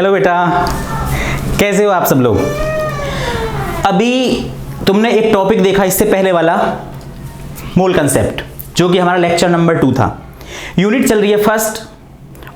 Hello बेटा, कैसे हो आप सब लोग। अभी तुमने एक टॉपिक देखा इससे पहले वाला, मोल कंसेप्ट, जो कि हमारा लेक्चर नंबर 2 था। यूनिट चल रही है फर्स्ट,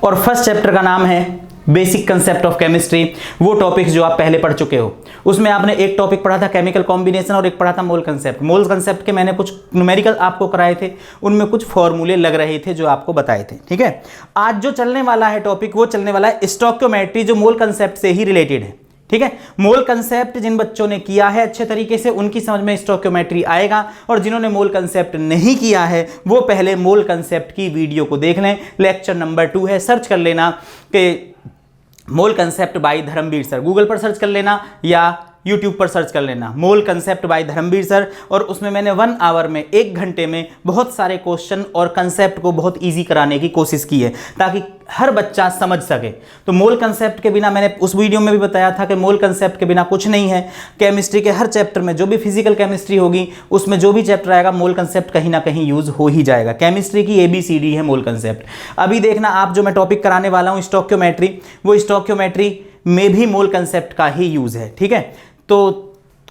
और फर्स्ट चैप्टर का नाम है बेसिक कंसेप्ट ऑफ केमिस्ट्री। वो टॉपिक्स जो आप पहले पढ़ चुके हो, उसमें आपने एक टॉपिक पढ़ा था केमिकल कॉम्बिनेशन और एक पढ़ा था मोल कंसेप्ट। मोल कंसेप्ट के मैंने कुछ न्यूमेरिकल आपको कराए थे, उनमें कुछ फॉर्मूले लग रहे थे जो आपको बताए थे। ठीक है, आज जो चलने वाला है टॉपिक, वो चलने वाला है स्टोइकियोमेट्री, जो मोल कंसेप्ट से ही रिलेटेड है। ठीक है, मोल कंसेप्ट जिन बच्चों ने किया है अच्छे तरीके से, उनकी समझ में स्टोइकियोमेट्री आएगा, और जिन्होंने मोल कंसेप्ट नहीं किया है वो पहले मोल कंसेप्ट की वीडियो को देख लें। लेक्चर नंबर 2 है, सर्च कर लेना कि mole concept by Dharmveer sir, Google पर सर्च कर लेना या यूट्यूब पर सर्च कर लेना mole concept by Dharmveer sir. और उसमें मैंने 1 आवर में, 1 घंटे में बहुत सारे क्वेश्चन और कंसेप्ट को बहुत इजी कराने की कोशिश की है, ताकि हर बच्चा समझ सके। तो मोल कंसेप्ट के बिना, मैंने उस वीडियो में भी बताया था कि मोल कंसेप्ट के बिना कुछ नहीं है। केमिस्ट्री के हर चैप्टर में, जो भी फिजिकल केमिस्ट्री होगी उसमें जो भी चैप्टर आएगा, मोल कंसेप्ट कहीं ना कहीं यूज हो ही जाएगा। केमिस्ट्री की ABCD है मोल कंसेप्ट। अभी देखना आप, जो मैं टॉपिक कराने वाला हूँ स्टोइकियोमेट्री, वो स्टोइकियोमेट्री में भी मोल कंसेप्ट का ही यूज है। ठीक है, तो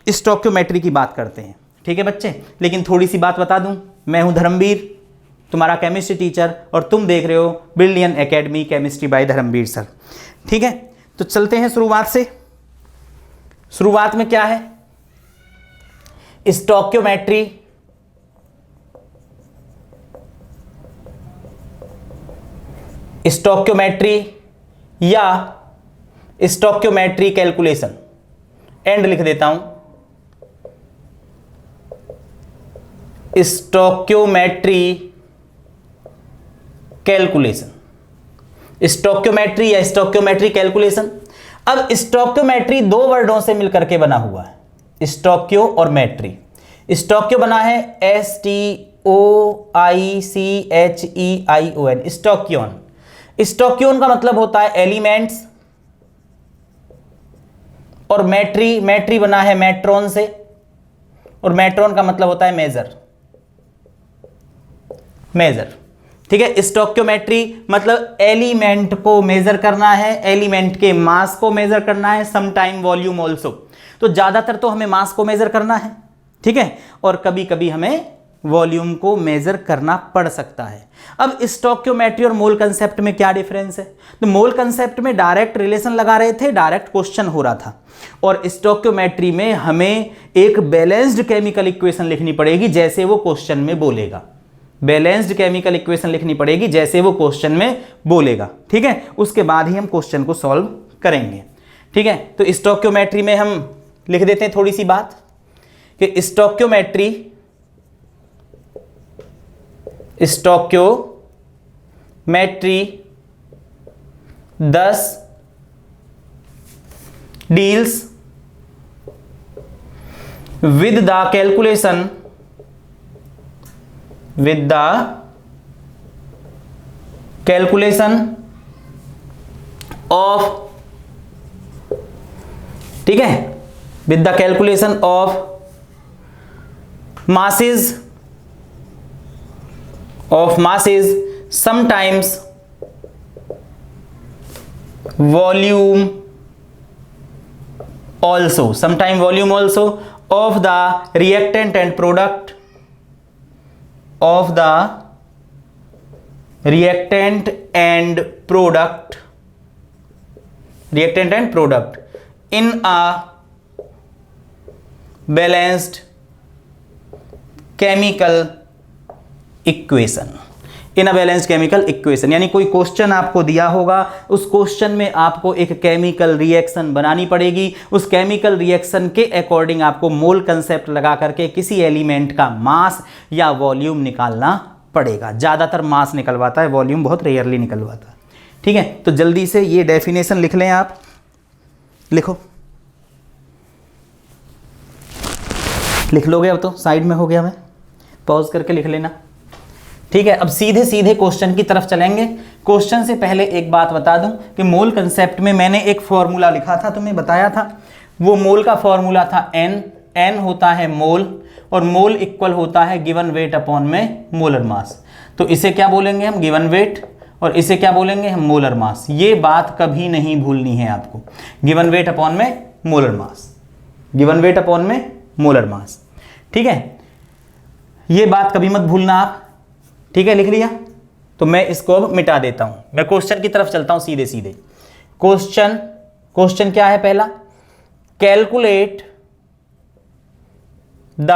स्टोइकियोमेट्री की बात करते हैं। ठीक है बच्चे, लेकिन थोड़ी सी बात बता दूं, मैं हूं धर्मवीर, तुम्हारा केमिस्ट्री टीचर, और तुम देख रहे हो brilliant academy chemistry by Dharmveer sir. ठीक है, तो चलते हैं शुरुआत से। शुरुआत में क्या है, स्टोइकियोमेट्री स्टोइकियोमेट्री या स्टोइकियोमेट्री कैलकुलेशन, एंड लिख देता हूं, स्टोइकियोमेट्री कैलकुलेशन, स्टोइकियोमेट्री या स्टोइकियोमेट्री कैलकुलेशन। अब स्टोइकियोमेट्री 2 वर्डों से मिलकर के बना हुआ है, स्टोइकियो और मेट्री। स्टोइकियो बना है STOICHEION, स्टोइकियोन। स्टोइकियोन का मतलब होता है एलिमेंट्स, और मैट्री बना है मैट्रॉन से, और मैट्रॉन का मतलब होता है मेजर। ठीक है, स्टोइकियोमेट्री मतलब एलिमेंट को मेजर करना है, एलिमेंट के मास को मेजर करना है, सम टाइम वॉल्यूम ऑल्सो। तो ज्यादातर तो हमें मास को मेजर करना है, ठीक है, और कभी कभी हमें वॉल्यूम को मेजर करना पड़ सकता है। अब स्टोइकियोमेट्री और मोल कंसेप्ट में क्या डिफरेंस है, तो मोल कंसेप्ट में डायरेक्ट रिलेशन लगा रहे थे, डायरेक्ट क्वेश्चन हो रहा था, और स्टोइकियोमेट्री में हमें एक बैलेंस्ड केमिकल इक्वेशन लिखनी पड़ेगी जैसे वो क्वेश्चन में बोलेगा। बैलेंस्ड केमिकल इक्वेशन लिखनी पड़ेगी जैसे वो क्वेश्चन में बोलेगा। ठीक है, उसके बाद ही हम क्वेश्चन को सॉल्व करेंगे। ठीक है, तो स्टोइकियोमेट्री में हम लिख देते हैं थोड़ी सी बात कि stoichiometry thus deals with the calculation of, ठीक है, with the calculation of masses, sometimes volume also, of the reactant and product, in a balanced chemical equation। यानी कोई क्वेश्चन आपको दिया होगा, उस क्वेश्चन में आपको एक केमिकल रिएक्शन बनानी पड़ेगी, उस केमिकल रिएक्शन के अकॉर्डिंग आपको मोल कंसेप्ट लगा करके किसी एलिमेंट का मास या वॉल्यूम निकालना पड़ेगा। ज्यादातर मास निकलवाता है, वॉल्यूम बहुत रेयरली निकलवाता है। ठीक है, तो जल्दी से ये डेफिनेशन लिख लें, आप लिखो, लिख लोगे? अब तो साइड में हो गया, मैं पॉज करके लिख लेना। ठीक है, अब सीधे सीधे क्वेश्चन की तरफ चलेंगे। क्वेश्चन से पहले एक बात बता दूं कि मोल कंसेप्ट में मैंने एक फॉर्मूला लिखा था, तुम्हें बताया था। वो मोल का फॉर्मूला था एन होता है मोल, और मोल इक्वल होता है गिवन वेट अपॉन में मोलर मास। तो इसे क्या बोलेंगे हम? गिवन वेट, और इसे क्या बोलेंगे हम, मोलर मास। ये बात कभी नहीं भूलनी है आपको, गिवन वेट अपॉन में molar mass, given weight upon में मोलर मास, ठीक है, ये बात कभी मत भूलना आप, ठीक है, लिख लिया। तो मैं इसको अब मिटा देता हूं, मैं क्वेश्चन की तरफ चलता हूं सीधे सीधे। क्वेश्चन क्या है पहला, calculate the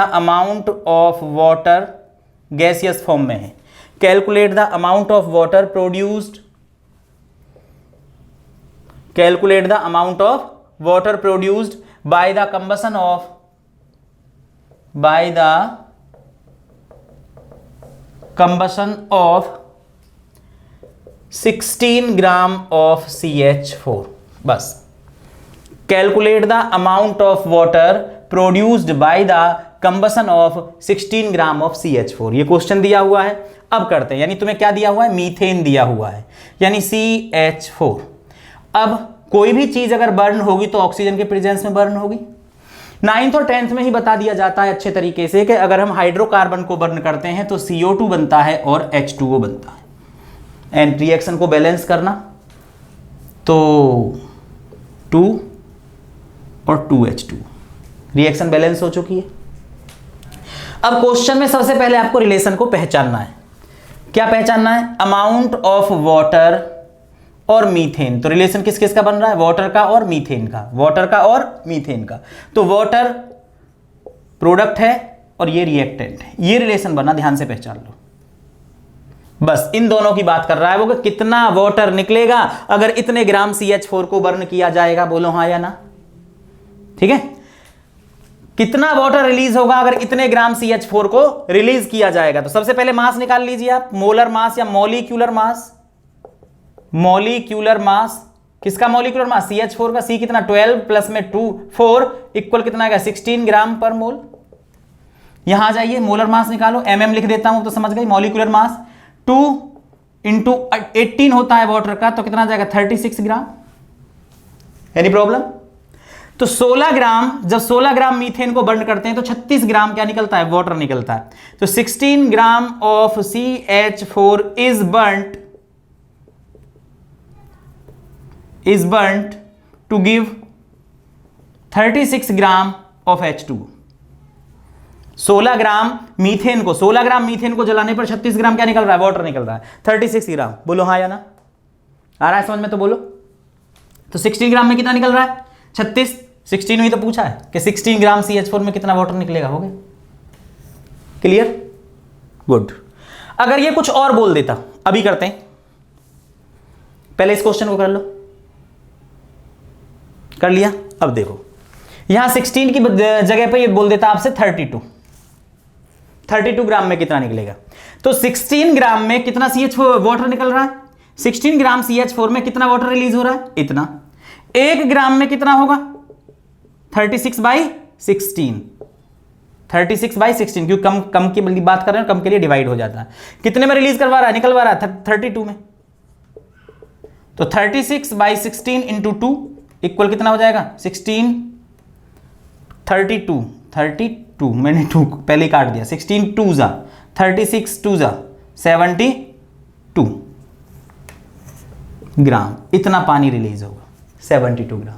amount of water, gaseous form में है, calculate the amount of water produced, calculate the amount of water produced by the combustion of 16 gram of CH4। बस, calculate the amount of water produced by the combustion of 16 gram of CH4, ये question दिया हुआ है। अब करते हैं, यानी तुम्हें क्या दिया हुआ है, मीथेन दिया हुआ है, यानी CH4। अब कोई भी चीज अगर बर्न होगी तो ऑक्सीजन के प्रेजेंस में बर्न होगी। 9th और 10th में ही बता दिया जाता है अच्छे तरीके से कि अगर हम हाइड्रोकार्बन को बर्न करते हैं तो CO2 बनता है और H2O बनता है। एंड रिएक्शन को बैलेंस करना, तो 2 और 2H2, रिएक्शन बैलेंस हो चुकी है। अब क्वेश्चन में सबसे पहले आपको रिलेशन को पहचानना है। क्या पहचानना है, अमाउंट ऑफ वाटर और मीथेन। तो रिलेशन किस किस का बन रहा है, वाटर का और मीथेन का, वाटर का और मीथेन का। तो वाटर प्रोडक्ट है और ये रिएक्टेंट है, ये रिलेशन बना, ध्यान से पहचान लो। बस इन दोनों की बात कर रहा है वो कि कितना वाटर निकलेगा अगर इतने ग्राम CH4 को बर्न किया जाएगा, बोलो हाँ या ना, ठीक है। कितना वाटर रिलीज होगा अगर इतने ग्राम CH4 को रिलीज किया जाएगा। तो सबसे पहले मास निकाल लीजिए आप, मोलर मास या मॉलिक्यूलर मास। मॉलिक्यूलर मास, किसका मॉलिक्यूलर मास, CH4 का। C कितना, 12 प्लस में 2 4 इक्वल कितना आएगा, 16 ग्राम पर मोल। यहां आ जाइए, मोलर मास निकालो, mm लिख देता हूं तो समझ गई। मॉलिक्यूलर मास 2 इंटू 18 होता है वाटर का, तो कितना आ जाएगा, 36 ग्राम। Any problem. तो 16 ग्राम, जब 16 ग्राम मीथेन को बर्न करते हैं तो 36 ग्राम क्या निकलता है, वाटर निकलता है। तो 16 gram of CH4 is burnt to give 36 gram of H2। 16 gram methane को जलाने पर 36 ग्राम क्या निकल रहा है, वाटर निकल रहा है, 36 ग्राम। बोलो हाँ या ना, आ रहा है समझ में तो बोलो। तो 16 ग्राम में कितना निकल रहा है, 36। 16 ही तो पूछा है कि 16 ग्राम CH4 में कितना वाटर निकलेगा, हो गया क्लियर, गुड। अगर ये कुछ और बोल देता, अभी करते हैं, पहले इस क्वेश्चन को कर लो, कर लिया। अब देखो यहां 16 की जगह पे ये बोल देता आपसे 32 ग्राम में कितना निकलेगा। तो 16 ग्राम में कितना CH4 वाटर निकल रहा है, 16 ग्राम CH4 में कितना वाटर रिलीज हो रहा है, इतना। 1 ग्राम में कितना होगा, 36/16, 36/16, क्योंकि कम की बात कर रहे हैं, कम के लिए डिवाइड हो जाता है। कितने में रिलीज करवा रहा है, निकलवा रहा है 32 में। तो 36/16 इंटू 2 इक्वल कितना हो जाएगा, 16, 32 मैंने 2 पहले ही काट दिया, 16 2 जा 36 2 जा 72 ग्राम, इतना पानी रिलीज होगा, 72 ग्राम।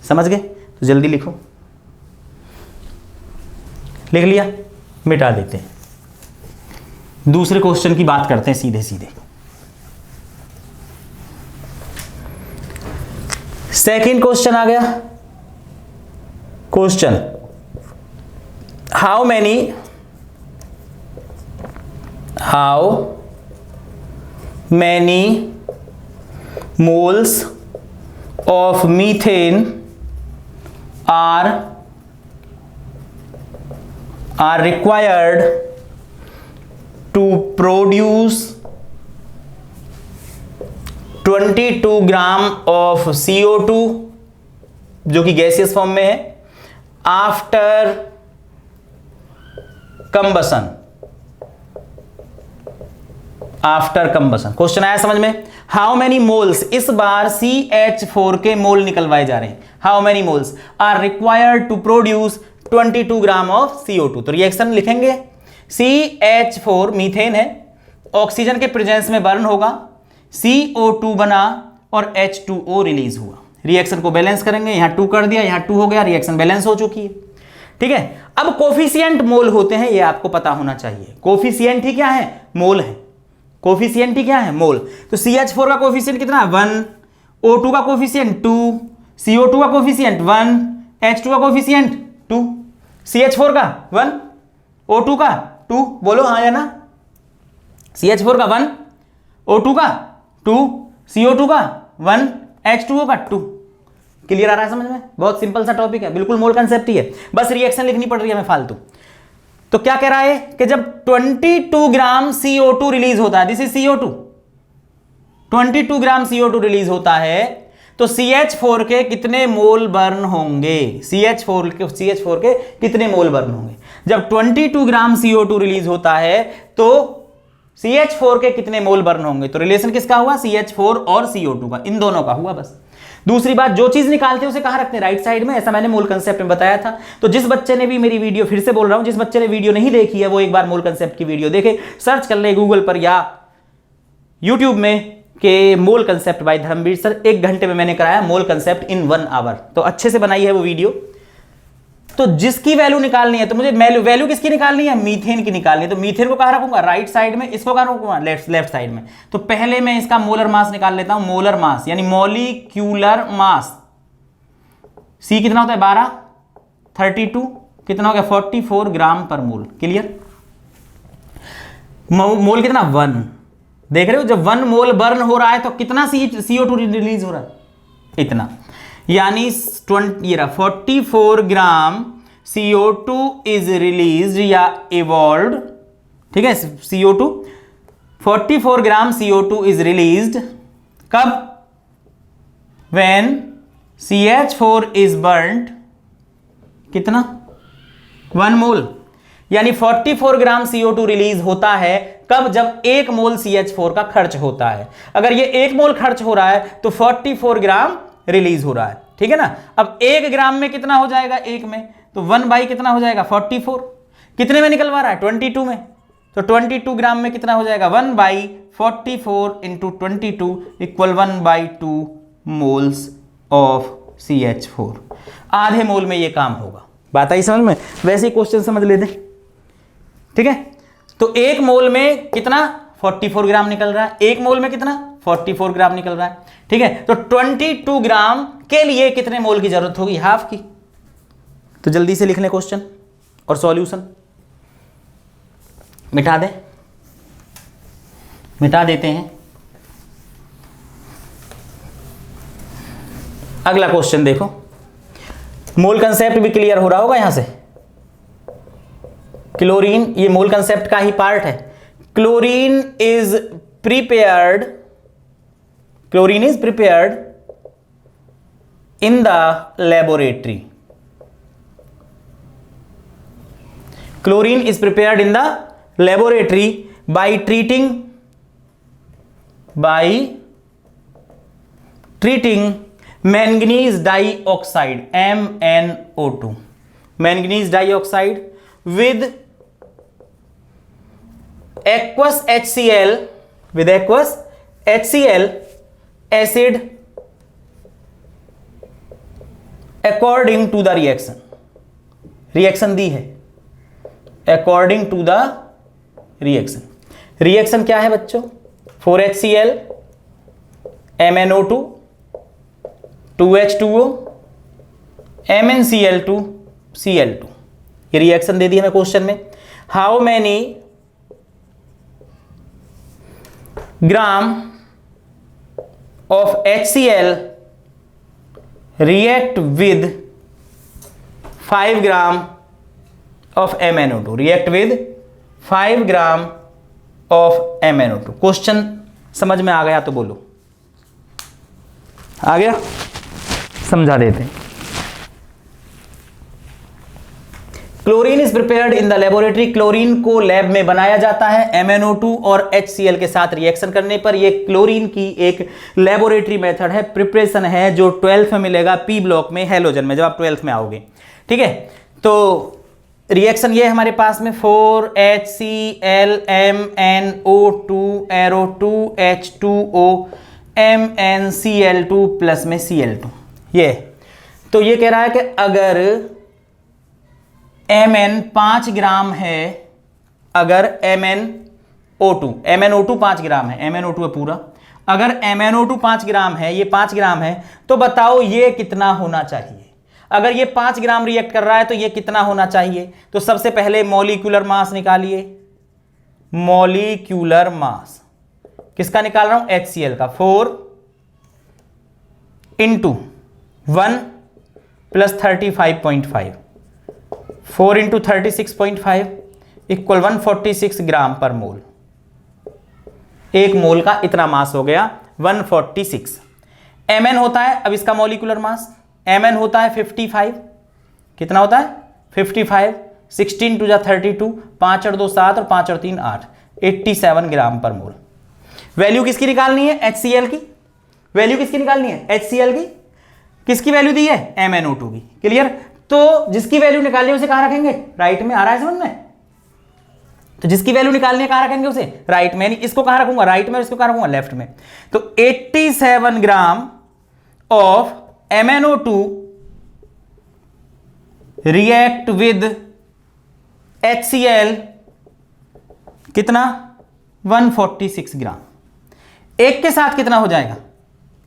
समझ गए, तो जल्दी लिखो, लिख लिया, मिटा देते हैं। दूसरे क्वेश्चन की बात करते हैं सीधे सीधे। सेकंड क्वेश्चन आ गया। Question, how many moles of methane are required to produce 22 gram of CO2 जो कि गैसियस फॉर्म में है, आफ्टर कंबसन। क्वेश्चन आया समझ में। हाउ मेनी मोल्स, इस बार CH4 के मोल निकलवाए जा रहे हैं। How many moles are required to produce 22 gram of CO2। तो रिएक्शन लिखेंगे, CH4 मीथेन है, ऑक्सीजन के प्रेजेंस में बर्न होगा, CO2 बना और H2O रिलीज हुआ। रिएक्शन को बैलेंस करेंगे, यहां 2 कर दिया, यहां 2 हो गया, रिएक्शन बैलेंस हो चुकी है। ठीक है, अब कोफिशिएंट मोल होते हैं, ये आपको पता होना चाहिए। कोफिशिएंट ही क्या है? मोल है। कोफिशिएंट ही क्या है? मोल। तो CH4 का कोफिशिएंट कितना है? 1, O2 का कोफिशिएंट 2, CO2 का कोफिशिएंट 1, H2 का कोफिशिएंट 2, CH4 का 1, O2 का 2, बोलो हाँ या ना? CH4 का 1, O2 का 2, CO2 का 1, H2O का 2। क्लियर आ रहा है समझ में? बहुत सिंपल सा टॉपिक है, बिल्कुल मोल कंसेप्ट ही है, बस रिएक्शन लिखनी पड़ रही है हमें फालतू। तो क्या कह रहा है कि जब 22 ग्राम CO2 रिलीज होता है, this is CO2, 22 gram CO2 release होता है, तो CH4 के कितने मोल बर्न होंगे? CH4 के कितने मोल बर्न होंगे? जब 22 ग्राम CO2 रिलीज होता है तो CH4 के कितने मोल बर्न होंगे? तो रिलेशन किसका हुआ? CH4 और CO2 का, इन दोनों का हुआ बस। दूसरी बात, जो चीज निकालते हैं उसे कहां रखते हैं? राइट साइड में, ऐसा मैंने मोल कंसेप्ट में बताया था। तो जिस बच्चे ने भी मेरी वीडियो, फिर से बोल रहा हूं, जिस बच्चे ने वीडियो नहीं देखी है वो एक बार मोल कंसेप्ट की वीडियो देखे, सर्च कर ले गूगल पर या यूट्यूब में के mole concept by Dharmveer sir. 1 घंटे में मैंने कराया मोल कंसेप्ट इन 1 आवर, तो अच्छे से बनाई है वो वीडियो। तो जिसकी वैल्यू निकालनी है, तो मुझे वैल्यू किसकी निकालनी है? मीथेन की निकालनी है। तो मीथेन को कहां रखूंगा? राइट साइड में। इसको कहां रखूंगा? लेफ्ट साइड में। तो पहले मैं इसका मोलर मास निकाल लेता हूं, मोलर मास यानी मॉलिक्यूलर मास। C कितना होता है? 12, 32 कितना हो गया? 44 ग्राम पर मोल। क्लियर? मोल कितना? 1। देख रहे हो, जब 1 मोल बर्न हो रहा है तो कितना CO2 रिलीज हो रहा है? इतना, यानी 44 ग्राम CO2 इज रिलीज या इवॉल्व। ठीक है, CO2 44 gram CO2 is released कब? व्हेन CH4 इज बर्न्ड कितना? 1 मोल। यानी 44 ग्राम CO2 रिलीज होता है कब? जब 1 मोल CH4 का खर्च होता है। अगर ये 1 मोल खर्च हो रहा है तो 44 ग्राम रिलीज हो रहा है। ठीक है ना? अब 1 ग्राम में कितना हो जाएगा? 1 में तो 1 बाई कितना हो जाएगा? 44। कितने में निकलवा रहा है? 22 में। तो 22 ग्राम में कितना हो जाएगा? 1 by 44 into 22 equal 1/2 moles of CH4। आधे मोल में ये काम होगा। बात आई समझ में? वैसे ही क्वेश्चन समझ लेते। ठीक है, तो 1 मोल में कितना? 44 ग्राम निकल रहा है। 1 मोल में कितना? 44 ग्राम निकल रहा है। ठीक है, तो 22 ग्राम के लिए कितने मोल की जरूरत होगी? हाफ की। तो जल्दी से लिख लें क्वेश्चन और सॉल्यूशन। मिटा दें, मिटा देते हैं। अगला क्वेश्चन देखो, मोल कंसेप्ट भी क्लियर हो रहा होगा यहां से। क्लोरीन, ये मोल कंसेप्ट का ही पार्ट है। Chlorine is prepared in the laboratory. Chlorine is prepared in the laboratory by treating manganese dioxide MnO2 manganese dioxide with aqueous HCl acid according to the reaction दी है according to the reaction क्या है बच्चों? 4HCl MnO2 2H2O MnCl2 Cl2। ये reaction दे दी हमें question में। How many gram of HCl react with 5 gram of MnO2 react with 5 gram of MnO2। Question समझ में आ गया तो बोलो। आ गया? समझा देते हैं। Chlorine is prepared in the laboratory. Chlorine को लैब में बनाया जाता है MnO2 और HCl के साथ रिएक्शन करने पर। यह क्लोरीन की एक लेबोरेटरी मेथड है, प्रिपरेशन है, जो 12th में मिलेगा P ब्लॉक में, हैलोजन में, जब आप 12th में आओगे। ठीक है, तो रिएक्शन ये है हमारे पास में 4HClMnO2 arrow 2H2O MnCl2 plus में Cl2 ये। तो ये कह रहा है कि अगर Mn 5 ग्राम है, अगर MnO2 5 ग्राम है, MnO2 है पूरा, अगर MnO2 5 ग्राम है, ये 5 ग्राम है, तो बताओ ये कितना होना चाहिए। अगर ये 5 ग्राम रिएक्ट कर रहा है तो ये कितना होना चाहिए। तो सबसे पहले मॉलिक्यूलर मास निकालिए। मॉलिक्यूलर मास किसका निकाल रहा हूं, HCl का। 4 इंटू 1 प्लस 35.5, 4 इंटू 36.5 इक्वल 146 ग्राम पर मोल। एक मोल का इतना मास हो गया 146। Mn होता है, अब इसका मॉलिक्यूलर मास Mn होता है 55। कितना होता है 55, 16 टू जा 32, 5 और 2 7 और 5 और 3 8, 87 ग्राम पर मोल। वैल्यू किसकी निकालनी है, HCl की। वैल्यू किसकी निकालनी है, HCl की। किसकी वैल्यू दी है, MnO2 की। क्लियर। तो जिसकी वैल्यू निकालनी है उसे कहां रखेंगे, राइट में। आ रहा है समझ में। तो जिसकी वैल्यू निकालनी है कहां रखेंगे उसे, राइट में। इसको कहां रखूंगा, राइट में, इसको कहां रखूंगा, लेफ्ट में। तो 87 gram of MnO2 react with HCl कितना, 146 ग्राम। एक के साथ कितना हो जाएगा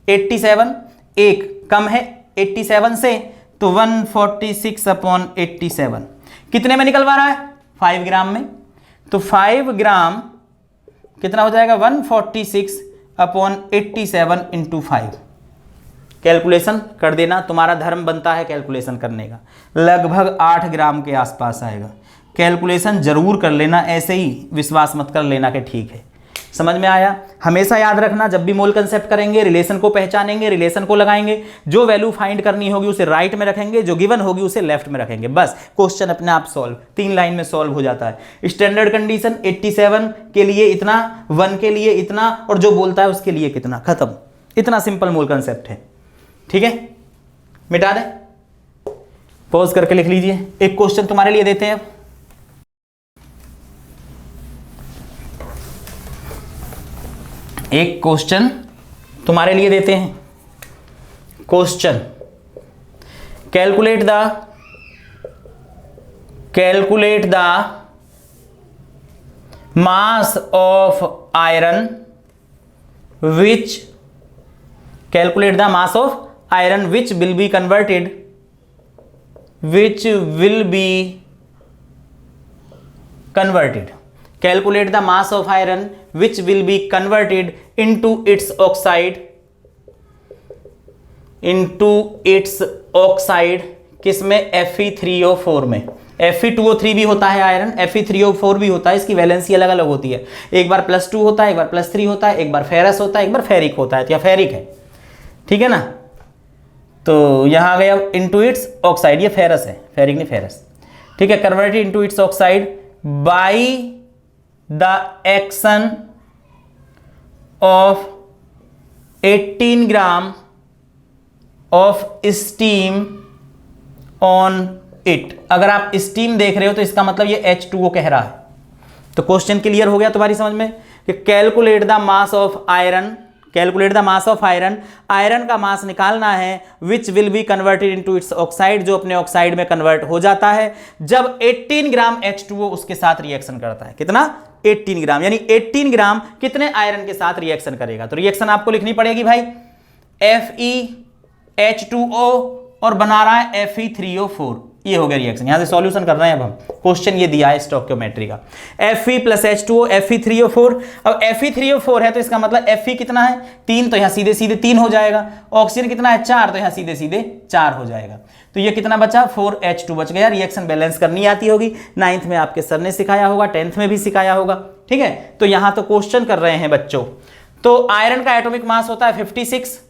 87, एक कम है 87 से, तो 146 अपॉन 87 कितने में निकलवा रहा है, 5 ग्राम में। तो 5 ग्राम कितना हो जाएगा, 146 अपॉन 87 इंटू 5। कैलकुलेशन कर देना, तुम्हारा धर्म बनता है कैलकुलेशन करने का। लगभग 8 ग्राम के आसपास आएगा। कैलकुलेशन जरूर कर लेना, ऐसे ही विश्वास मत कर लेना कि ठीक है। समझ में आया। हमेशा याद रखना, जब भी मोल कंसेप्ट करेंगे, रिलेशन को पहचानेंगे, रिलेशन को लगाएंगे, जो वैल्यू फाइंड करनी होगी उसे राइट में रखेंगे, जो गिवन होगी उसे लेफ्ट में रखेंगे। बस क्वेश्चन अपने आप सॉल्व, 3 लाइन में सॉल्व हो जाता है। स्टैंडर्ड कंडीशन 87 के लिए इतना, 1 के लिए इतना, और जो बोलता है उसके लिए कितना, खत्म। इतना सिंपल मोल कंसेप्ट है। ठीक है, मिटा दें, पॉज करके लिख लीजिए। एक क्वेश्चन तुम्हारे लिए देते हैं। एक क्वेश्चन तुम्हारे लिए देते हैं। Question, calculate the mass of iron which will be converted calculate the mass of iron which will be converted into its oxide किसमें, Fe3O4 में। Fe2O3 भी होता है आयरन, Fe3O4 भी होता है, इसकी वैलेंसी अलग अलग होती है। एक बार +2 होता है, एक बार +3 होता है, एक बार फेरस होता है, एक बार फेरिक होता है, तो या फेरिक है। ठीक है ना। तो यहां आ गया इनटू इट्स ऑक्साइड, ये फेरस है, फेरिक नहीं फेरस। ठीक है, converted into its oxide by the action of 18 gram of steam on it. अगर आप स्टीम देख रहे हो तो इसका मतलब ये H2O कह रहा है। तो क्वेश्चन क्लियर हो गया तुम्हारी समझ में कि calculate the mass of iron, iron का मास निकालना है, which will be converted into its oxide, जो अपने ऑक्साइड में कन्वर्ट हो जाता है जब 18 ग्राम H2O उसके साथ रिएक्शन करता है। कितना, 18 ग्राम, यानी 18 ग्राम कितने आयरन के साथ रिएक्शन करेगा। तो रिएक्शन आपको लिखनी पड़ेगी भाई, FeH2O और बना रहा है Fe3O4। ये हो गया रिएक्शन। यहां से सॉल्यूशन कर रहे हैं अब हम। क्वेश्चन ये दिया है स्टोइकियोमेट्री का, Fe + H2O Fe3O4। अब Fe3O4 है तो इसका मतलब Fe कितना है, 3, तो यहां सीधे सीधे 3 हो जाएगा। ऑक्सीजन कितना है, 4, तो यहां सीधे सीधे 4 हो जाएगा। तो ये कितना बचा, 4H2 बच गया। रिएक्शन बैलेंस करनी आती होगी, 9th में आपके सर ने सिखाया होगा, 10th में भी सिखाया होगा। ठीक है, तो यहां तो क्वेश्चन कर रहे हैं बच्चों। तो आयरन का एटॉमिक मास होता है 56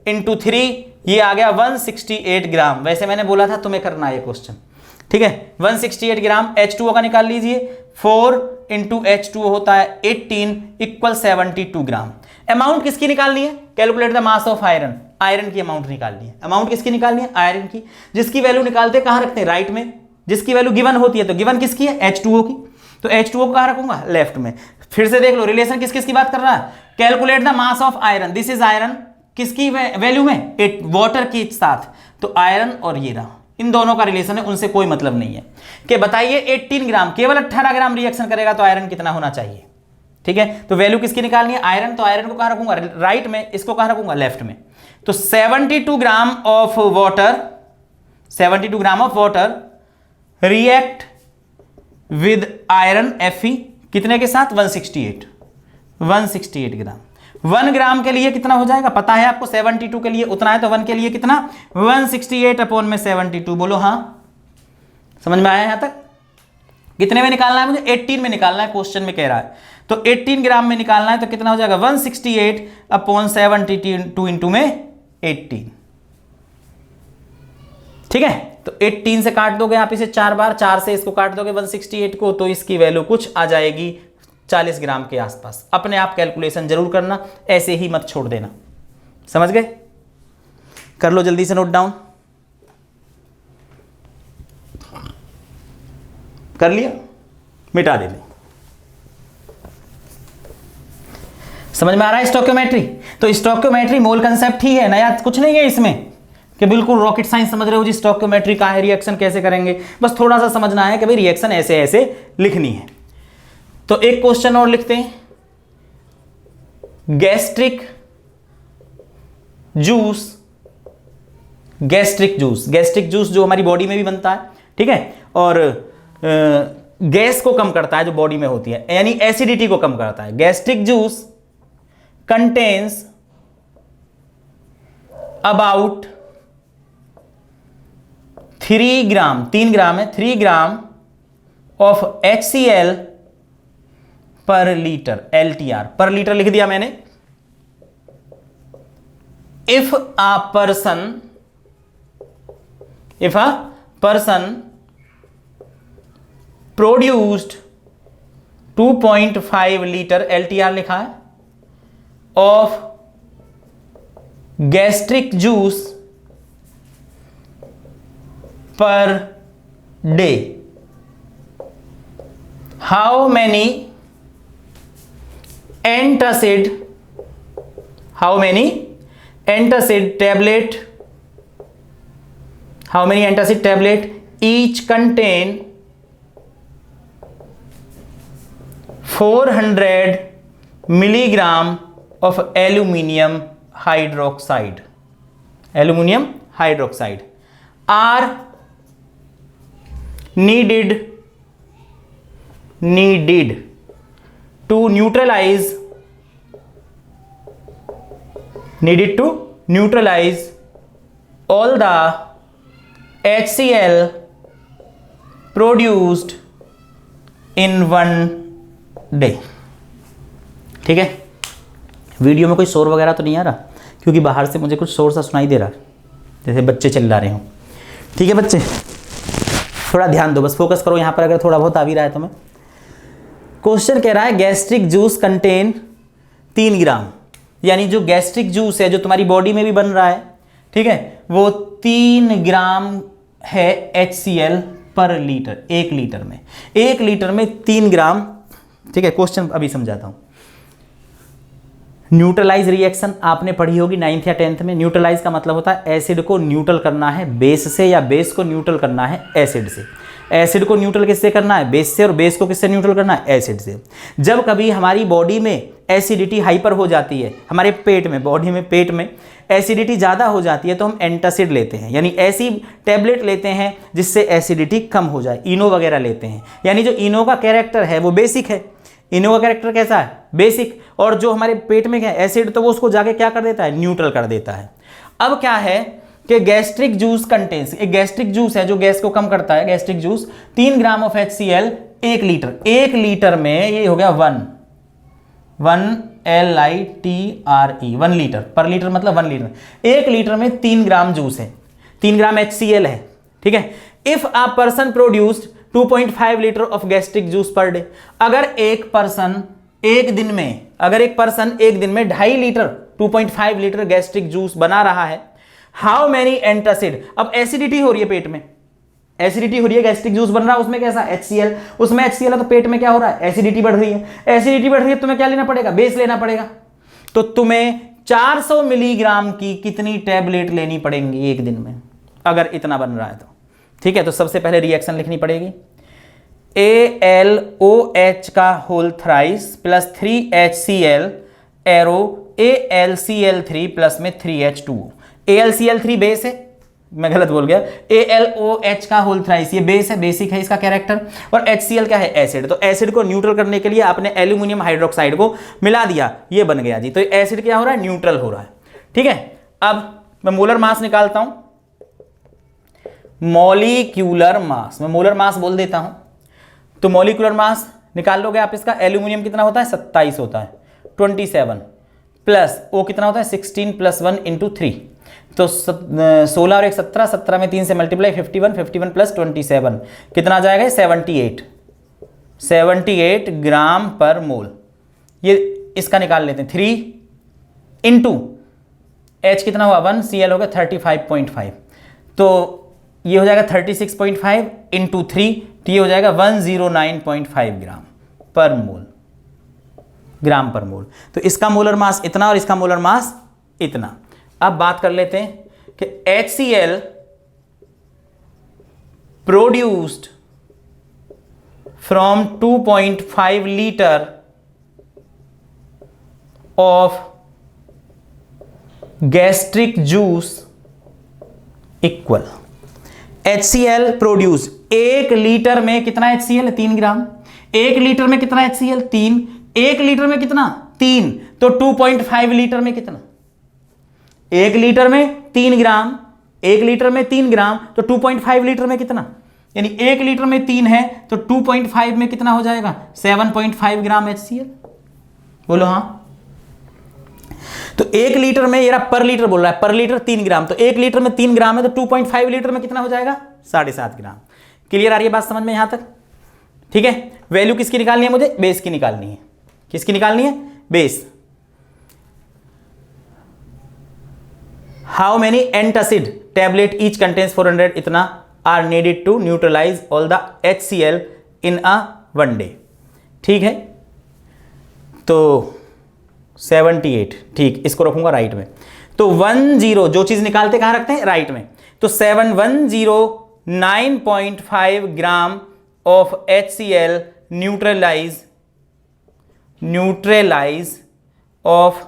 × 3, ये आ गया 168 ग्राम। वैसे मैंने बोला था तुम्हें करना है ये क्वेश्चन। ठीक है, 168 ग्राम। H2O का निकाल लीजिए, 4 × H2O होता है 18 = 72 ग्राम। अमाउंट किसकी निकालनी है, calculate the mass of iron, iron की अमाउंट निकालनी है। अमाउंट किसकी निकालनी है, आयरन की, जिसकी वैल्यू निकालते कहां रखते हैं, राइट में। जिसकी वैल्यू गिवन होती है, तो गिवन किसकी है, H2O की, तो H2O को कहां रखूंगा, लेफ्ट में। फिर से देख लो रिलेशन किस किस की बात कर रहा है, calculate the mass of iron, this is iron, किसकी वैल्यू में, वाटर के साथ, तो आयरन और ये रहा, इन दोनों का रिलेशन है, उनसे कोई मतलब नहीं है। कि बताइए 18 ग्राम केवल 18 ग्राम रिएक्शन करेगा तो आयरन कितना होना चाहिए, ठीक है। तो वैल्यू किसकी निकालनी है, आयरन, तो आयरन को कहां रखूंगा, राइट में, इसको कहां रखूंगा, लेफ्ट में। तो 72 gram of water, 72 gram of water react with iron Fe कितने के साथ, 168 ग्राम। 1 ग्राम के लिए कितना हो जाएगा पता है आपको, 72 के लिए उतना है, तो 1 के लिए कितना, 168 अपॉन में 72, बोलो हाँ, समझ में आया यहां तक। कितने में निकालना है मुझे, 18 में निकालना है, क्वेश्चन में कह रहा है, तो 18 ग्राम में निकालना है, तो कितना हो जाएगा, 168 अपॉन 72 इंटू में 18, ठीक है। तो 18 से काट दोगे आप इसे 4 बार, 4 से इसको काट दोगे 168 को, तो इसकी वैल्यू कुछ आ जाएगी 40 ग्राम के आसपास। अपने आप कैलकुलेशन जरूर करना, ऐसे ही मत छोड़ देना, समझ गए। कर लो जल्दी से नोट डाउन, कर लिया, मिटा देंगे। समझ में आ रहा है स्टोइकियोमेट्री, तो स्टोइकियोमेट्री मोल कंसेप्ट ही है, नया कुछ नहीं है इसमें, कि बिल्कुल रॉकेट साइंस समझ रहे हो जी, स्टोइकियोमेट्री का है, रिएक्शन कैसे करेंगे, बस थोड़ा सा समझना है कि भाई रिएक्शन ऐसे ऐसे लिखनी है। तो एक क्वेश्चन और लिखते हैं, गैस्ट्रिक जूस जो हमारी बॉडी में भी बनता है, ठीक है, और गैस को कम करता है जो बॉडी में होती है, यानी एसिडिटी को कम करता है। गैस्ट्रिक जूस कंटेन्स अबाउट 3 ग्राम, 3 ग्राम है, 3 ग्राम ऑफ HCl पर लीटर, LTR पर लीटर लिख दिया मैंने। If a person produced 2.5 litre, LTR लिखा है, of gastric juice per day, how many antacid tablet each contain 400 milligram of aluminum hydroxide are needed to neutralize all the HCl produced in 1 day। ठीक है, video में कोई शोर वगैरह तो नहीं आ रहा, क्योंकि बाहर से मुझे कुछ शोर सा सुनाई दे रहा है, जैसे बच्चे चिल्ला रहे हो। ठीक है बच्चे, थोड़ा ध्यान दो, बस फोकस करो यहाँ पर, अगर थोड़ा बहुत आ भी रहा है तो। मैं क्वेश्चन कह रहा है गैस्ट्रिक जूस कंटेन 3 ग्राम, यानी जो गैस्ट्रिक जूस है जो तुम्हारी बॉडी में भी बन रहा है, ठीक है, वो 3 ग्राम है HCl पर लीटर, 1 लीटर में, 1 लीटर में 3 ग्राम। ठीक है, क्वेश्चन अभी समझाता हूं। न्यूट्रलाइज रिएक्शन आपने पढ़ी होगी 9th या 10th में। न्यूट्रलाइज का मतलब होता है एसिड को न्यूट्रल करना है बेस से, या बेस को न्यूट्रल करना है एसिड से। एसिड को न्यूट्रल किससे करना है? बेस से। और बेस को किससे न्यूट्रल करना है? एसिड से। जब कभी हमारी बॉडी में एसिडिटी हाइपर हो जाती है, हमारे पेट में, बॉडी में, पेट में एसिडिटी ज़्यादा हो जाती है, तो हम एंटासिड लेते हैं, यानी ऐसी टैबलेट लेते हैं जिससे एसिडिटी कम हो जाए। इनो वगैरह लेते हैं, यानी जो इनो का कैरेक्टर है वो बेसिक है। इनो का कैरेक्टर कैसा है? बेसिक। और जो हमारे पेट में क्या है? एसिड, तो वो उसको जाके क्या कर देता है? न्यूट्रल कर देता है। अब क्या है कि गैस्ट्रिक जूस कंटेन्स, एक गैस्ट्रिक जूस है जो गैस को कम करता है, gastric juice 3 gram of HCl 1 litre. 1 litre में ये हो गया 1 LITRE 1 लीटर, पर लीटर मतलब 1 लीटर। 1 लीटर में 3 ग्राम जूस है, 3 ग्राम HCl है। ठीक है। If a person produced 2.5 litre of gastric juice per day, अगर एक पर्सन एक दिन में 2.5 लीटर 2.5 लीटर गैस्ट्रिक जूस बना रहा है, हाउ मैनी एंटासिड, अब एसिडिटी हो रही है पेट में, एसिडिटी हो रही है, गैस्ट्रिक जूस बन रहा है, उसमें कैसा HCl, उसमें HCl है तो पेट में क्या हो रहा है, एसिडिटी बढ़ रही है। एसिडिटी बढ़ रही है, तुम्हें क्या लेना पड़ेगा, बेस लेना पड़ेगा। तो तुम्हें 400 मिलीग्राम की कितनी टैबलेट लेनी पड़ेंगी एक दिन में, अगर इतना बन रहा है तो। ठीक है, तो सबसे पहले रिएक्शन लिखनी पड़ेगी, AlOH का whole thrice plus 3HCl arrow AlCl3 plus में 3H2O। AlCl3 बेस है, मैं गलत बोल गया, AlOH का होल थ्राइस ये बेस है, बेसिक है इसका कैरेक्टर, और HCl क्या है, एसिड। तो एसिड को न्यूट्रल करने के लिए आपने एल्यूमिनियम हाइड्रोक्साइड को मिला दिया, ये बन गया जी। तो एसिड क्या हो रहा है, न्यूट्रल हो रहा है। ठीक है, अब मैं मोलर मास निकालता हूं, मॉलिक्यूलर मास, मैं मोलर मास बोल देता हूं। तो मॉलिक्यूलर मास निकाल लोगे आप इसका, एल्यूमिनियम कितना होता है, 27 होता है, 27 प्लस O कितना होता है, 16 प्लस 1 इंटू 3, तो 16 और 1 17, 17 में 3 से मल्टीप्लाई 51, 51 प्लस 27 कितना आ जाएगा, 78 ग्राम पर मोल। ये इसका निकाल लेते हैं, 3 इंटू H कितना हुआ 1, Cl हो गया 35.5, तो ये हो जाएगा 36.5 इंटू 3, तो ये हो जाएगा 109.5 ग्राम पर मोल, ग्राम पर मोल। तो इसका मोलर मास इतना और इसका मोलर मास इतना। अब बात कर लेते हैं कि HCl produced from 2.5 litre of gastric juice equal HCl produce, 1 litre में कितना HCl है, 3 ग्राम। 1 लीटर में कितना HCl, 3। 1 लीटर में कितना, 3, तो 2.5 लीटर में कितना, 1 लीटर में 3 ग्राम, 1 लीटर में 3 ग्राम, तो 2.5 लीटर में कितना, यानी 1 लीटर में 3 है तो 2.5 में कितना हो जाएगा, 7.5 ग्राम HCl। बोलो हाँ। तो 1 लीटर में, ये पर लीटर बोल रहा है, पर लीटर 3 ग्राम, तो 1 लीटर में 3 ग्राम है तो 2.5 लीटर में कितना हो जाएगा, 7.5 ग्राम। क्लियर आ रही है बात समझ में यहां तक? ठीक है, वैल्यू किसकी निकालनी है मुझे, बेस की निकालनी है। किसकी निकालनी है, base. How many antacid tablet each contains 400 इतना are needed to neutralize all the HCl in a 1 day. ठीक है, तो 78, ठीक, इसको रखूंगा राइट में। तो 10 जो चीज निकालते कहां रखते हैं, राइट में। तो 7,109.5 gram of HCl neutralize of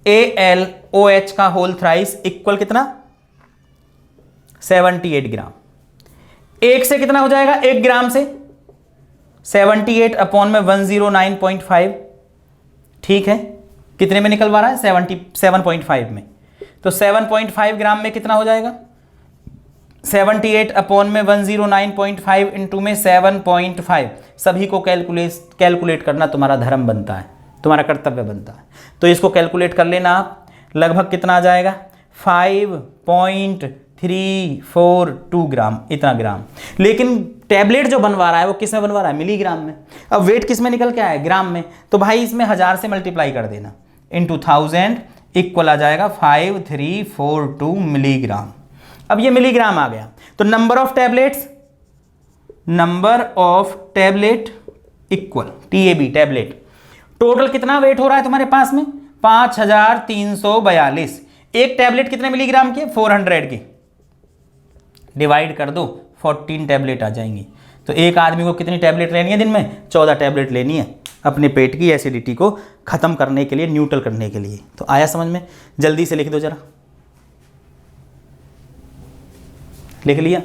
AlOH का होल थ्राइस इक्वल कितना, 78 ग्राम। 1 से कितना हो जाएगा, 1 ग्राम से 78 अपॉन में 109.5, ठीक है, कितने में निकलवा रहा है, 77.5 में। तो 7.5 ग्राम में कितना हो जाएगा, 78 अपॉन में 109.5 इंटू में 7.5। सभी को कैलकुलेट करना तुम्हारा धर्म बनता है, तुम्हारा कर्तव्य बनता है। तो इसको कैलकुलेट कर लेना आप, लगभग कितना आ जाएगा, 5.342 ग्राम, इतना ग्राम। लेकिन टैबलेट जो बनवा रहा है वो किस में बनवा रहा है, मिलीग्राम में। अब वेट किस में निकल के आया है, ग्राम में। तो भाई इसमें 1000 से मल्टीप्लाई कर देना, इंटू 1000 इक्वल आ जाएगा 5342 मिलीग्राम। अब ये मिलीग्राम आ गया। तो number of tablet equal TAB tablet. Total कितना वेट हो रहा है तुम्हारे पास में, 5342। एक टैबलेट कितने मिलीग्राम की, 400 की, डिवाइड कर दो, 14 टैबलेट आ जाएंगी। तो एक आदमी को कितनी टैबलेट लेनी है दिन में, 14 टैबलेट लेनी है अपने पेट की एसिडिटी को खत्म करने के लिए, न्यूट्रल करने के लिए। तो आया समझ में, जल्दी से लिख दो जरा, लिख लिया।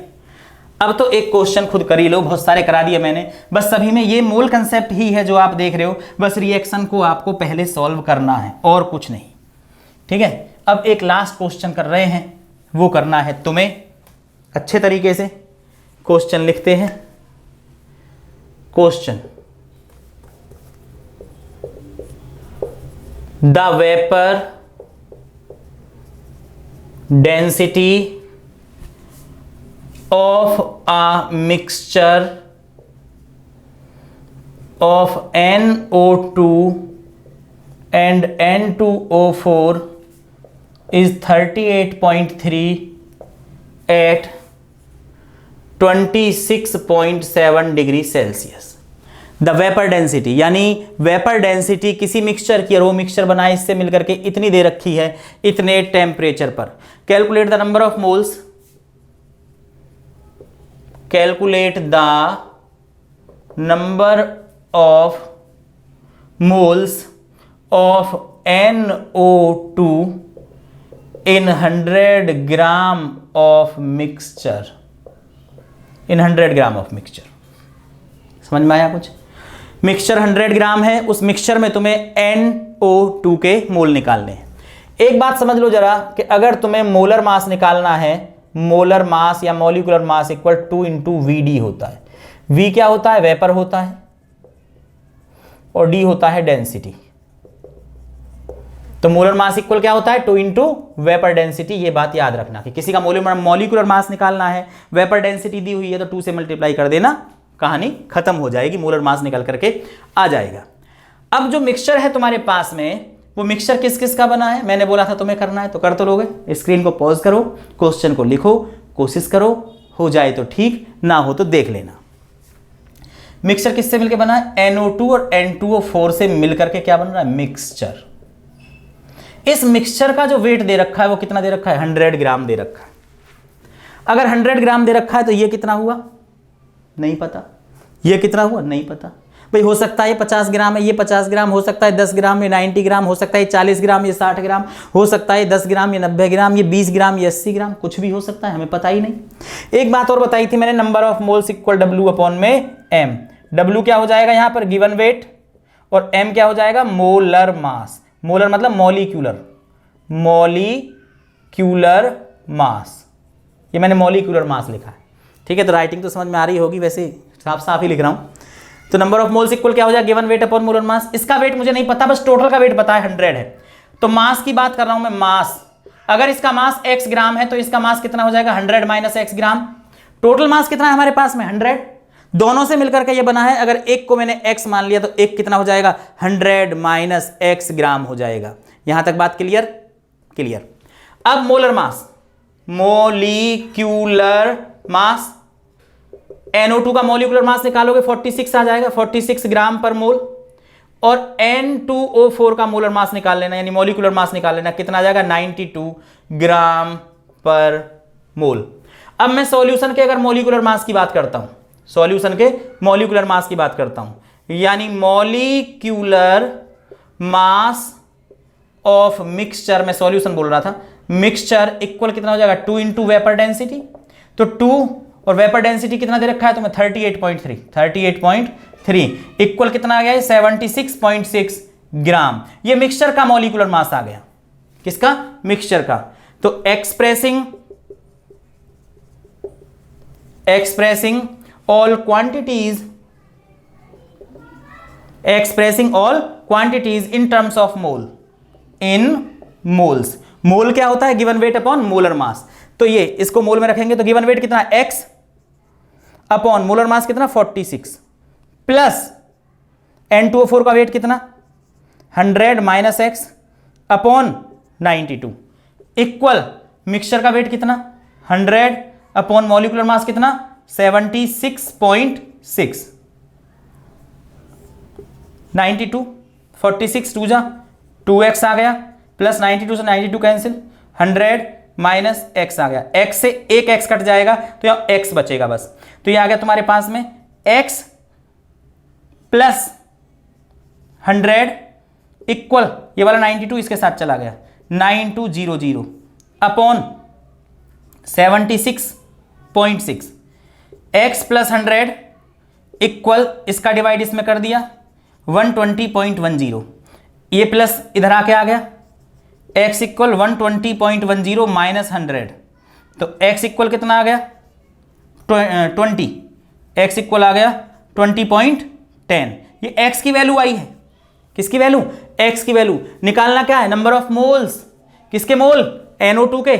अब तो एक क्वेश्चन खुद कर ही लो, बहुत सारे करा दिए मैंने, बस सभी में ये मोल कंसेप्ट ही है जो आप देख रहे हो, बस रिएक्शन को आपको पहले सॉल्व करना है और कुछ नहीं। ठीक है, अब एक लास्ट क्वेश्चन कर रहे हैं, वो करना है तुम्हें अच्छे तरीके से। क्वेश्चन लिखते हैं, question, the vapour density of a mixture of NO2 and N2O4 is 38.3 at 26.7 degree celsius. The vapour density, यानी वेपर डेंसिटी किसी मिक्सचर की, और वो मिक्सचर बना है इससे मिलकर के इतनी दे रखी है इतने टेम्परेचर पर। Calculate the number of moles, calculate the number of moles of NO2 in 100 gram of mixture, in 100 gram of mixture. समझ में आया कुछ? मिक्सचर 100 ग्राम है, उस मिक्सचर में तुम्हें NO2 के मोल निकालने हैं। एक बात समझ लो जरा कि अगर तुम्हें मोलर मास निकालना है, मोलर मास या molecular mass equal 2 into VD होता है। V क्या होता है? वेपर होता है, और D होता है डेंसिटी। तो मोलर मास इक्वल क्या होता है? 2 इंटू वेपर डेंसिटी। ये बात याद रखना कि किसी का मॉलिक्यूलर मास निकालना है, वेपर डेंसिटी दी हुई है तो 2 से मल्टीप्लाई कर देना, कहानी खत्म हो जाएगी, मोलर मास निकल करके आ जाएगा। अब जो मिक्सचर है तुम्हारे पास में, वो मिक्सचर किस किस का बना है? मैंने बोला था तुम्हें करना है तो कर तो लोगे। स्क्रीन को पॉज करो, क्वेश्चन को लिखो, कोशिश करो, हो जाए तो ठीक, ना हो तो देख लेना। मिक्सचर किससे मिलकर बना है? NO2 और N2O4 से मिलकर के क्या बन रहा है? मिक्सचर। इस मिक्सचर का जो वेट दे रखा है वो कितना दे रखा है? 100 ग्राम दे रखा है। अगर 100 ग्राम दे रखा है तो ये कितना हुआ? नहीं पता। ये कितना हुआ? नहीं पता। भाई हो सकता है ये 50 ग्राम है, ये 50 ग्राम हो सकता है, 10 ग्राम, ये 90 ग्राम हो सकता है, ये 40 ग्राम, ये 60 ग्राम हो सकता है, 10 ग्राम, ये 90 ग्राम, ये 20 ग्राम, ये 80 ग्राम, कुछ भी हो सकता है, हमें पता ही नहीं। एक बात और बताई थी मैंने, number of moles equal W upon में M। W क्या हो जाएगा यहाँ पर? गिवन वेट, और M क्या हो जाएगा? Molar mass. मोलर मतलब मॉलिक्यूलर, मॉलिक्यूलर मास। ये मैंने मॉलिक्यूलर मास लिखा है, ठीक है? तो राइटिंग तो समझ में आ रही होगी, वैसे साफ साफ ही लिख रहा हूं। तो नंबर ऑफ मोल्स इक्वल क्या हो जाएगा? गिवन वेट अपॉन मोलर मास। इसका वेट मुझे नहीं पता, बस टोटल का वेट पता है 100 है। तो मास की बात कर रहा हूं मैं, मास। अगर इसका मास x ग्राम है तो इसका मास कितना हो जाएगा? 100 माइनस x ग्राम। टोटल मास कितना है हमारे पास में? 100। दोनों से मिलकर के ये बना है। अगर एक को मैंने x मान लिया तो एक कितना हो जाएगा? 100 माइनस x ग्राम हो जाएगा। यहां तक बात क्लियर? क्लियर। अब molar mass, molecular mass, NO2 का मॉलिक्यूलर मास निकालोगे 46 आ जाएगा, 46 ग्राम पर मोल। और N2O4 का मोलर मास निकाल लेना, यानी मॉलिक्यूलर मास निकाल लेना, कितना आ जाएगा? 92 ग्राम पर मोल। अब मैं सॉल्यूशन के अगर मॉलिक्यूलर मास की बात करता हूं, सॉल्यूशन के मॉलिक्यूलर मास की बात करता हूं, यानी मॉलिक्यूलर मास ऑफ मिक्सचर, मैं सॉल्यूशन बोल रहा था, मिक्सचर इक्वल कितना हो जाएगा? 2 इंटू वेपर डेंसिटी। तो 2 और वेपर डेंसिटी कितना दे रखा है तुम्हें? 38.3, 38.3 इक्वल कितना आ गया? 76.6 ग्राम। ये मिक्सचर का मॉलिक्यूलर मास आ गया। किसका? मिक्सचर का। तो expressing all quantities, expressing all quantities in terms of mole, in moles. Mole क्या होता है? Given weight upon molar mass. तो ये इसको मोल में रखेंगे तो गिवन वेट कितना? x अपॉन मोलर मास कितना? 46 प्लस N2O4 का वेट कितना? 100 minus x upon 92 equal mixture का वेट कितना? 100 अपॉन मॉलिक्यूलर मास कितना? 76.6। 92 46 2 जा 2x आ गया, प्लस 92 से 92 कैंसिल, 100 माइनस x आ गया। x से एक x कट जाएगा तो यहाँ x बचेगा बस। तो ये आ गया तुम्हारे पास में x प्लस 100 इक्वल ये वाला 92 इसके साथ चला गया, 9200 अपॉन 76.6। x प्लस 100 इक्वल इसका डिवाइड इसमें कर दिया 120.10। ये प्लस इधर आके आ गया, x इक्वल 120.10 माइनस 100, तो x इक्वल कितना आ गया? 20। x इक्वल आ गया 20.10। ये x की वैल्यू आई है। किसकी वैल्यू? x की वैल्यू। निकालना क्या है? Number of moles. किसके मोल? NO2 के।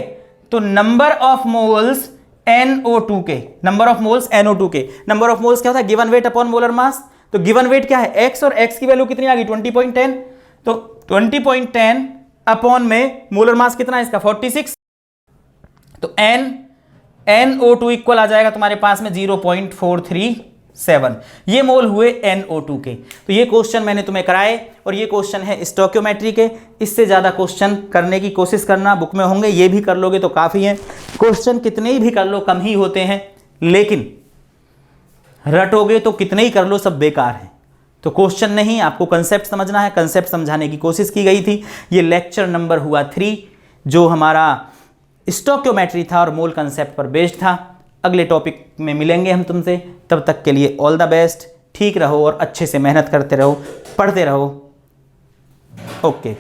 तो नंबर ऑफ मोल्स NO2 के, नंबर ऑफ मोल्स NO2 के। नंबर ऑफ मोल्स क्या होता है? Given weight upon molar mass. तो गिवन वेट क्या है? x, और x की वैल्यू कितनी आ गई? 20.10। तो 20.10 अपॉन में मोलर मास कितना है इसका 46, तो NO2 इक्वल आ जाएगा तुम्हारे पास में 0.437, ये मोल हुए NO2 के। तो ये क्वेश्चन मैंने तुम्हें कराए और ये क्वेश्चन है स्टोइकियोमेट्री के। इससे ज़्यादा क्वेश्चन करने की कोशिश करना, बुक में होंगे, ये भी कर लोगे तो काफ़ी है। क्वेश्चन कितने भी कर लो कम ही होते हैं, लेकिन रटोगे तो कितने ही कर लो सब बेकार है। तो क्वेश्चन नहीं, आपको कंसेप्ट समझना है, कंसेप्ट समझाने की कोशिश की गई थी। ये लेक्चर नंबर हुआ 3 जो हमारा स्टोइकियोमेट्री था और मोल कंसेप्ट पर बेस्ड था। अगले टॉपिक में मिलेंगे हम तुमसे, तब तक के लिए ऑल द बेस्ट। ठीक रहो और अच्छे से मेहनत करते रहो, पढ़ते रहो। ओके।